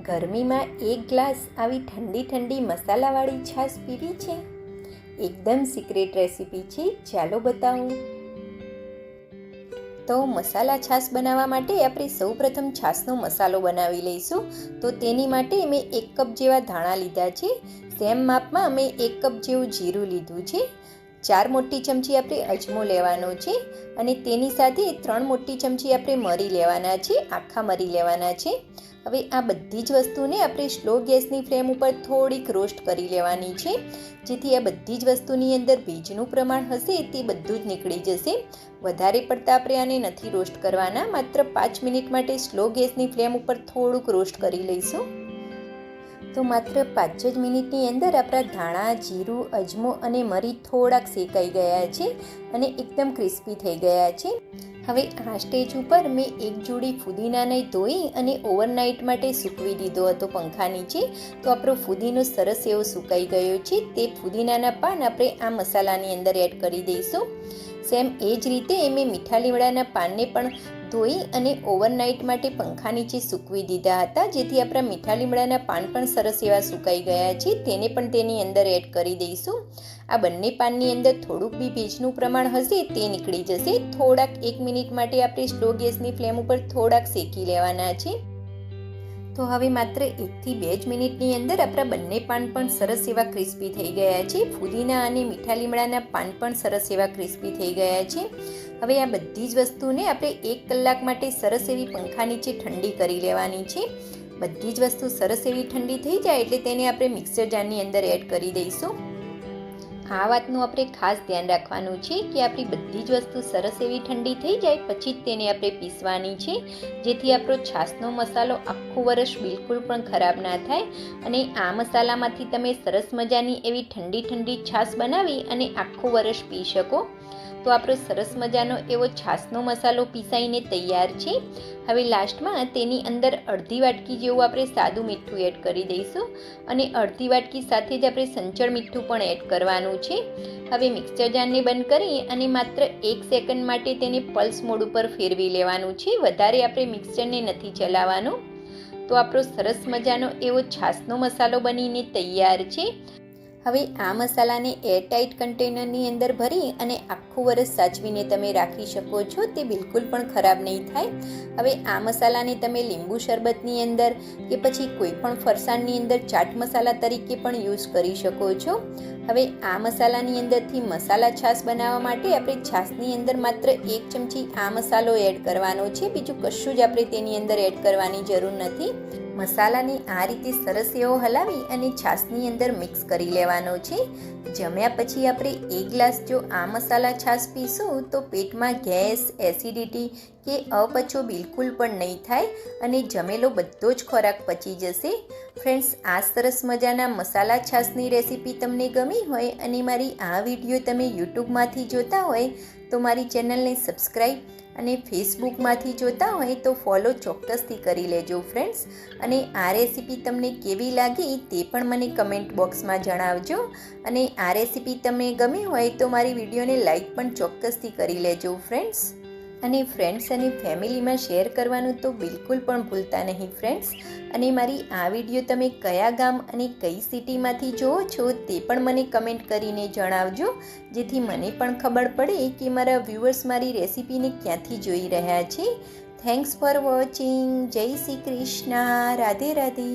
ગરમીમાં એક ગ્લાસ આવી ઠંડી ઠંડી મસાલાવાળી છાશ પીવી છે? એકદમ સિક્રેટ રેસીપી છે, ચાલો બતાવું. તો મસાલા છાશ બનાવવા માટે આપણે સૌપ્રથમ છાશનો મસાલો બનાવી લઈશું. તો તેની માટે મેં 1 કપ જેવા ધાણા લીધા છે. સેમ માપમાં મેં 1 કપ જેવું જીરું લીધું છે. 4 મોટી ચમચી આપણે અજમો લેવાનો છે અને તેની સાથે 3 મોટી ચમચી આપણે મરી લેવાના છે, આખા મરી લેવાના છે. હવે આ બધી જ વસ્તુને આપણે સ્લો ગેસની ફ્લેમ ઉપર થોડીક રોસ્ટ કરી લેવાની છે, જેથી આ બધી જ વસ્તુની અંદર ભેજનું પ્રમાણ હશે તે બધું જ નીકળી જશે. વધારે પડતા આપણે આને નથી રોસ્ટ કરવાના, માત્ર 5 મિનિટ માટે સ્લો ગેસની ફ્લેમ ઉપર થોડુંક રોસ્ટ કરી લઈશું. તો માત્ર 5 જ મિનિટની અંદર આપણા ધાણા, જીરું, અજમો અને મરી થોડાક શેકાઈ ગયા છે અને એકદમ ક્રિસ્પી થઈ ગયા છે. હવે આ સ્ટેજ ઉપર મેં એક જોડી ફુદીનાને ધોઈ અને ઓવરનાઇટ માટે સૂકવી દીધો હતો પંખા નીચે. તો આપણો ફુદીનો સરસ એવો સુકાઈ ગયો છે. તે ફુદીનાના પાન આપણે આ મસાલાની અંદર એડ કરી દઈશું. સેમ એ જ રીતે મેં મીઠા લીમડાના પાનને પણ ધોઈ અને ઓવરનાઇટ માટે પંખા નીચે સૂકવી દીધા હતા, જેથી આપણા મીઠા લીમડાના પાન પણ સરસ એવા સુકાઈ ગયા છે. તેને પણ તેની અંદર એડ કરી દઈશું. આ બંને પાનની અંદર થોડુંક બી ભેજનું પ્રમાણ હશે તે નીકળી જશે. થોડાક 1 મિનિટ માટે આપણે સ્લો ગેસની ફ્લેમ ઉપર થોડાક શેકી લેવાના છે. તો હવે માત્ર 1 થી 2 જ મિનિટની અંદર આપણા બંને પાન પણ સરસ એવા ક્રિસ્પી થઈ ગયા છે. ફુદીના અને મીઠા લીમડાના પાન પણ સરસ એવા ક્રિસ્પી થઈ ગયા છે. હવે આ બધી જ વસ્તુને આપણે 1 કલાક માટે સરસ એવી પંખા નીચે ઠંડી કરી લેવાની છે. બધી જ વસ્તુ સરસ એવી ઠંડી થઈ જાય એટલે તેને આપણે મિક્સર જારની અંદર એડ કરી દઈશું. આ વાતનું આપણે ખાસ ધ્યાન રાખવાનું છે કે આપણી બધી જ વસ્તુ સરસ એવી ઠંડી થઈ જાય પછી જ તેને આપણે પીસવાની છે, જેથી આપણો છાશનો મસાલો આખું વર્ષ બિલકુલ પણ ખરાબ ના થાય. અને આ મસાલામાંથી તમે સરસ મજાની એવી ઠંડી ઠંડી છાશ બનાવી અને આખું વર્ષ પી શકો. તો આપણો સરસ મજાનો એવો છાશનો મસાલો પીસાઈને તૈયાર છે. હવે લાસ્ટમાં તેની અંદર અડધી વાટકી જેવું આપણે સાદું મીઠું એડ કરી દઈશું અને અડધી વાટકી સાથે જ આપણે સંચળ મીઠું પણ એડ કરવાનું છે. હવે મિક્સર જારને બંધ કરી અને માત્ર 1 સેકન્ડ માટે તેને પલ્સ મોડ ઉપર ફેરવી લેવાનું છે. વધારે આપણે મિક્સરને નથી ચલાવવાનું. તો આપણો સરસ મજાનો એવો છાશનો મસાલો બનીને તૈયાર છે. હવે આ મસાલાને એરટાઇટ કન્ટેનરની અંદર ભરી અને આખું વર્ષ સાચવીને તમે રાખી શકો છો. તે બિલકુલ પણ ખરાબ નહીં થાય. હવે આ મસાલાને તમે લીંબુ શરબતની અંદર કે પછી કોઈ પણ ફરસાણની અંદર ચાટ મસાલા તરીકે પણ યુઝ કરી શકો છો. હવે આ મસાલાની અંદરથી મસાલા છાશ બનાવવા માટે આપણે છાશની અંદર માત્ર 1 ચમચી આ મસાલો એડ કરવાનો છે. બીજું કશું જ આપણે તેની અંદર એડ કરવાની જરૂર નથી. મસાલાને આ રીતે સરસ એવો હલાવી અને છાશની અંદર મિક્સ કરી લેવાનો છે. જમ્યા પછી આપણે 1 ગ્લાસ જો આ મસાલા છાશ પીશું તો પેટમાં ગેસ, એસિડિટી કે અપચો બિલકુલ પણ નહીં થાય અને જમેલો બધો જ ખોરાક પચી જશે. ફ્રેન્ડ્સ, આ સરસ મજાના મસાલા છાશની રેસીપી તમને ગમી હોય અને મારી આ વિડીયો તમે યુટ્યુબમાંથી જોતા હોય તો મારી ચેનલને સબસ્ક્રાઈબ અને ફેસબુકમાંથી જોતા હોય તો ફોલો ચોક્કસથી કરી લેજો ફ્રેન્ડ્સ. અને આ રેસીપી તમને કેવી લાગી તે પણ મને કમેન્ટ બોક્સમાં જણાવજો. અને આ રેસીપી તમને ગમી હોય તો મારી વિડીયોને લાઈક પણ ચોક્કસથી કરી લેજો ફ્રેન્ડ્સ. અને ફ્રેન્ડ્સ અને ફેમિલીમાં શેર કરવાનું તો બિલકુલ પણ ભૂલતા નહીં ફ્રેન્ડ્સ. અને મારી આ વિડીયો તમે કયા ગામ અને કઈ સિટીમાંથી જુઓ છો તે પણ મને કમેન્ટ કરીને જણાવજો, જેથી મને પણ ખબર પડે કે મારા વ્યુઅર્સ મારી રેસીપીને ક્યાંથી જોઈ રહ્યા છે. Thanks for watching. જય શ્રી કૃષ્ણ. રાધે રાધે.